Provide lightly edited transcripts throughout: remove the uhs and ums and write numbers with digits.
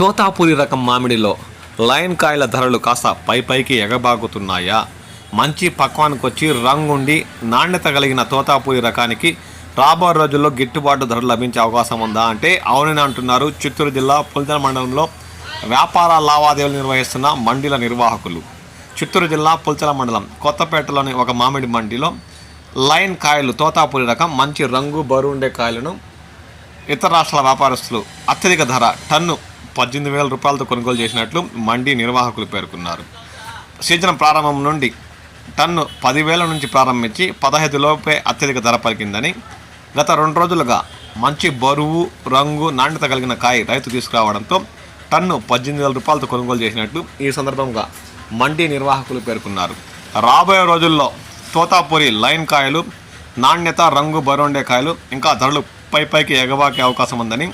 తోతాపురి రకం మామిడిలో లైన్ కాయల ధరలు కాస్త పైకి ఎగబాగుతున్నాయా? మంచి పక్వానికి వచ్చి రంగుండి నాణ్యత కలిగిన తోతాపురి రకానికి రాబో రోజుల్లో గిట్టుబాటు ధరలు లభించే అవకాశం ఉందా అంటే అవునని అంటున్నారు చిత్తూరు జిల్లా పులిచెల మండలంలో వ్యాపార లావాదేవీలు నిర్వహిస్తున్న మండీల నిర్వాహకులు. చిత్తూరు జిల్లా పులిచెల మండలం కొత్తపేటలోని ఒక మామిడి మండీలో లైన్ కాయలు తోతాపురి రకం మంచి రంగు బరువు ఉండే కాయలను ఇతర రాష్ట్రాల వ్యాపారస్తులు అత్యధిక ధర టన్ను 18,000 రూపాయలతో కొనుగోలు చేసినట్లు మండీ నిర్వాహకులు పేర్కొన్నారు. సీజన్ ప్రారంభం నుండి టన్ను 10,000 నుంచి ప్రారంభించి 15 లోపే అత్యధిక ధర పలికిందని, గత 2 రోజులుగా మంచి బరువు రంగు నాణ్యత కలిగిన కాయ రైతు తీసుకురావడంతో టన్ను 18,000 రూపాయలతో కొనుగోలు చేసినట్లు ఈ సందర్భంగా మండీ నిర్వాహకులు పేర్కొన్నారు. రాబోయే రోజుల్లో తోతాపురి లైన్ కాయలు నాణ్యత రంగు బరువుండే కాయలు ఇంకా ధరలు పైకి ఎగబాకే అవకాశం ఉందని,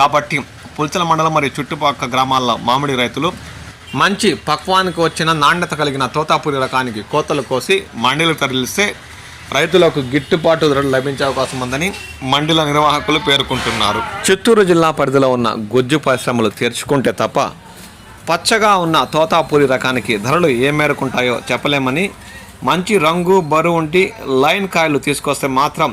కాబట్టి పులిచెల మండలం మరియు చుట్టుపక్కల గ్రామాల్లో మామిడి రైతులు మంచి పక్వానికి వచ్చిన నాణ్యత కలిగిన తోతాపురి రకానికి కోతలు కోసి మండీలకు తరలిస్తే రైతులకు గిట్టుబాటు ధరలు లభించే అవకాశం ఉందని మండీల నిర్వాహకులు పేర్కొంటున్నారు. చిత్తూరు జిల్లా పరిధిలో ఉన్న గుజ్జు పరిశ్రమలు తెరుచుకుంటే తప్ప పచ్చగా ఉన్న తోతాపురి రకానికి ధరలు ఏ మేరకుంటాయో చెప్పలేమని, మంచి రంగు బరువు ఉండి లైన్ కాయలు తీసుకొస్తే మాత్రం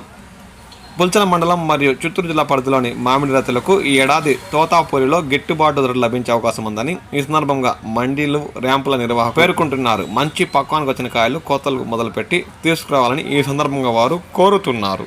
పులిచెల మండలం మరియు చిత్తూరు జిల్లా పరిధిలోని మామిడి రైతులకు ఈ ఏడాది తోతాపురిలో గిట్టుబాటు ధరలు లభించే అవకాశం ఉందని ఈ సందర్భంగా మండీలు ర్యాంపుల నిర్వాహకులు పేర్కొంటున్నారు. మంచి పక్వానికి వచ్చిన కాయలు కోతలు మొదలుపెట్టి తీసుకురావాలని ఈ సందర్భంగా వారు కోరుతున్నారు.